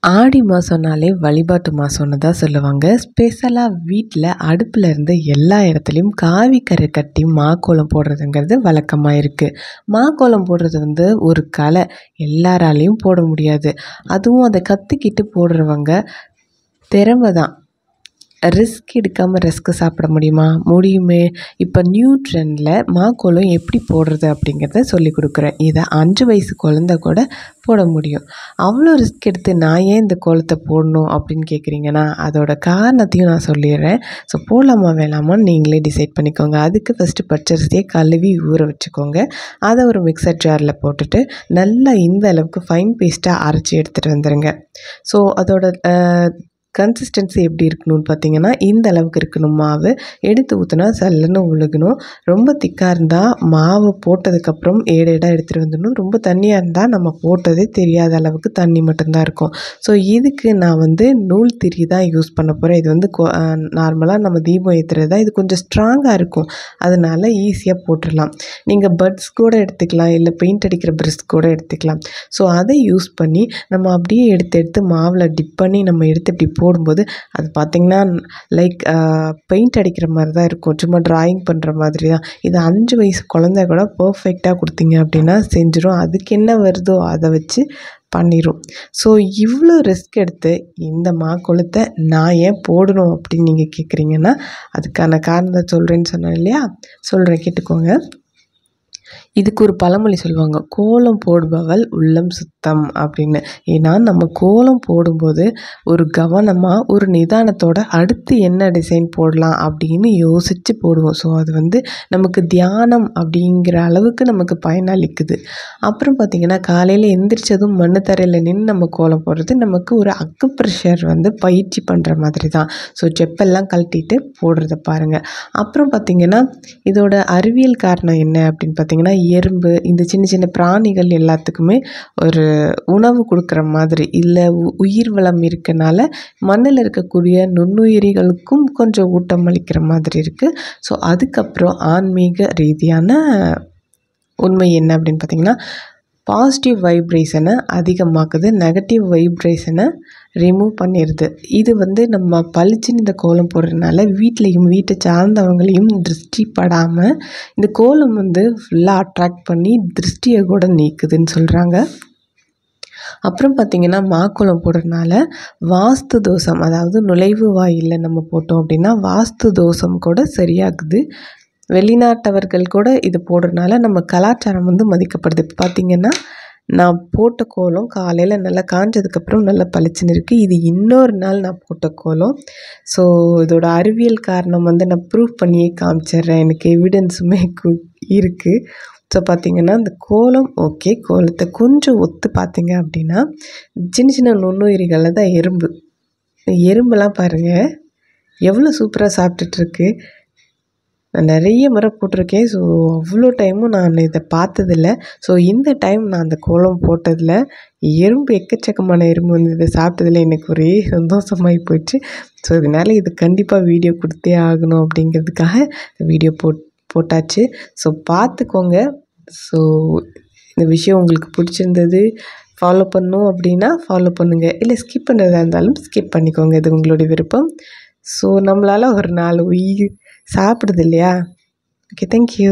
ஆடி மாதம்னாலே வழிபாட்டு மாதம்னு தான் சொல்லுவாங்க. ஸ்பெஷலாக வீட்டில் அடுப்பில் இருந்து எல்லா இடத்துலையும் காவி கரை கட்டி மாக்கோலம் போடுறதுங்கிறது வழக்கமாக இருக்குது. மாக்கோலம் போடுறது ஒரு கலை, எல்லாராலையும் போட முடியாது. அதுவும் அதை கற்றுக்கிட்டு போடுறவங்க திறமை தான். ரிஸ்க் எடுக்காமல் ரிஸ்க்கு சாப்பிட முடியுமா? முடியுமே. இப்போ நியூ ட்ரெண்டில் மாக்கோலம் எப்படி போடுறது அப்படிங்கிறத சொல்லி கொடுக்குறேன். இதை 5 வயசு குழந்த கூட போட முடியும். அவ்வளோ ரிஸ்க் எடுத்து நான் ஏன் இந்த கோலத்தை போடணும் அப்படின்னு கேட்குறீங்கன்னா, அதோட காரணத்தையும் நான் சொல்லிடுறேன். ஸோ போடலாமா வேணாமான்னு நீங்களே டிசைட் பண்ணிக்கோங்க. அதுக்கு ஃபஸ்ட்டு பச்சரிசியை கழுவி ஊற வச்சுக்கோங்க. அதை ஒரு மிக்சர் ஜாரில் போட்டுட்டு நல்லா இந்த அளவுக்கு ஃபைன் பேஸ்ட்டாக அரைச்சி எடுத்துகிட்டு வந்துடுங்க. ஸோ அதோட கன்சிஸ்டன்சி எப்படி இருக்கணும்னு பார்த்தீங்கன்னா, இந்த அளவுக்கு இருக்கணும். மாவு எடுத்து ஊற்றினா சல்லுன்னு உழுகணும். ரொம்ப திக்காக இருந்தால் மாவு போட்டதுக்கப்புறம் ஏடேடாக எடுத்துகிட்டு வந்துடணும். ரொம்ப தண்ணியாக இருந்தால் நம்ம போட்டதே தெரியாத அளவுக்கு தண்ணி மட்டும்தான் இருக்கும். ஸோ இதுக்கு நான் நூல் திரி தான் யூஸ் பண்ண போகிறேன். இது நார்மலாக நம்ம தீபம் ஏற்றுறது தான். இது கொஞ்சம் ஸ்ட்ராங்காக இருக்கும், அதனால் ஈஸியாக போட்டுடலாம். நீங்கள் பட்ஸ் கூட எடுத்துக்கலாம், இல்லை பெயிண்ட் அடிக்கிற ப்ரஷ் கூட எடுத்துக்கலாம். ஸோ அதை யூஸ் பண்ணி நம்ம அப்படியே எடுத்து மாவில் டிப் பண்ணி நம்ம எடுத்து இப்படி போடும்போது அது பார்த்திங்கன்னா லைக் பெயிண்ட் அடிக்கிற மாதிரி தான் இருக்கும். சும்மா ட்ராயிங் பண்ணுற மாதிரி தான். இது 5 வயசு குழந்தை கூட பர்ஃபெக்டாக கொடுத்தீங்க அப்படின்னா செஞ்சிடும். அதுக்கு என்ன வருதோ அதை வச்சு பண்ணிடும். ஸோ இவ்வளோ ரிஸ்க் எடுத்து இந்த மாக்கோலத்தை நான் ஏன் போடணும் அப்படின்னு நீங்கள் கேட்குறீங்கன்னா, அதுக்கான காரணத்தை சொல்கிறேன்னு சொன்னேன் இல்லையா? சொல்கிறேன், கேட்டுக்கோங்க. இதுக்கு ஒரு பழமொழி சொல்லுவாங்க, கோலம் போடுபவள் உள்ளம் சுத்தம் அப்படின்னு. ஏன்னா நம்ம கோலம் போடும்போது ஒரு கவனமாக ஒரு நிதானத்தோட அடுத்து என்ன டிசைன் போடலாம் அப்படின்னு யோசித்து போடுவோம். ஸோ அது நமக்கு தியானம் அப்படிங்கிற அளவுக்கு நமக்கு பயனளிக்குது. அப்புறம் பார்த்திங்கன்னா, காலையில் எந்திரிச்சதும் மண்ணு தரையில் நின்று நம்ம கோலம் போடுறது நமக்கு ஒரு அக்கு ப்ரெஷர் பயிற்சி பண்ணுற மாதிரி தான். ஸோ செப்பெல்லாம் கழட்டிட்டு போடுறத பாருங்கள். அப்புறம் பார்த்திங்கன்னா, இதோட அறிவியல் காரணம் என்ன அப்படின்னு பார்த்திங்கன்னா, எறும்பு, இந்த சின்ன சின்ன பிராணிகள் எல்லாத்துக்குமே ஒரு உணவு கொடுக்குற மாதிரி, இல்லை உயிர் வளம் இருக்கனால மண்ணில் இருக்கக்கூடிய நுண்ணுயிரிகளுக்கும் கொஞ்சம் ஊட்டம் அளிக்கிற மாதிரி இருக்குது. ஸோ அதுக்கப்புறம் ஆன்மீக ரீதியான உண்மை என்ன அப்படின்னு பார்த்திங்கன்னா, பாசிட்டிவ் வைப்ரேஷனை அதிகமாக்குது, நெகட்டிவ் வைப்ரேஷனை ரிமூவ் பண்ணிடுது. இது நம்ம பளிச்சுன்னு இந்த கோலம் போடுறதுனால வீட்லேயும் வீட்டை சார்ந்தவங்களையும் திருஷ்டி படாமல் இந்த கோலம் ஃபுல்லாக அட்ராக்ட் பண்ணி திருஷ்டியை கூட நீக்குதுன்னு சொல்கிறாங்க. அப்புறம் பார்த்திங்கன்னா, மாக்கோலம் போடுறதுனால வாஸ்து தோஷம், அதாவது நுழைவு வாயிலில் நம்ம போட்டோம் அப்படின்னா வாஸ்து தோஷம் கூட சரியாகுது. வெளிநாட்டவர்கள் கூட இது போடுறதுனால நம்ம கலாச்சாரம் மதிக்கப்படுது. இப்போ பார்த்திங்கன்னா, நான் போட்ட கோலம் காலையில் நல்லா காஞ்சதுக்கப்புறம் நல்லா பளிச்சுன்னு இருக்குது. இது இன்னொரு நாள் நான் போட்ட கோலம். ஸோ இதோட அறிவியல் காரணம் நான் ப்ரூவ் பண்ணியே காமிச்சிட்றேன். எனக்கு எவிடன்ஸுமே இருக்குது. ஸோ பார்த்திங்கன்னா, இந்த கோலம் ஓகே, கோலத்தை கொஞ்சம் ஒத்து பார்த்திங்க அப்படின்னா சின்ன சின்ன நுண்ணுயிரிகளில் தான் எறும்பெல்லாம் பாருங்கள் எவ்வளோ சூப்பராக சாப்பிட்டுட்ருக்கு. நான் நிறைய முறை போட்டிருக்கேன். ஸோ அவ்வளோ டைமும் நான் இதை பார்த்ததில்ல. ஸோ இந்த டைம் நான் அந்த கோலம் போட்டதில் எறும்பு, எக்கச்சக்கமான எறும்பு இதை சாப்பிட்டதில் எனக்கு ஒரே சந்தோஷமாகி போயிடுச்சு. ஸோ இதனால் இது கண்டிப்பாக வீடியோ கொடுத்தே ஆகணும் அப்படிங்கிறதுக்காக வீடியோ போட்டாச்சு. ஸோ பார்த்துக்கோங்க. ஸோ இந்த விஷயம் உங்களுக்கு பிடிச்சிருந்தது, ஃபாலோ பண்ணணும் அப்படின்னா ஃபாலோ பண்ணுங்கள், இல்லை ஸ்கிப் பண்ணுறதா இருந்தாலும் ஸ்கிப் பண்ணிக்கோங்க, இது உங்களுடைய விருப்பம். ஸோ நம்மளால் ஒரு 4 உயிர் சாப்பிடுது இல்லையா? Okay, thank you.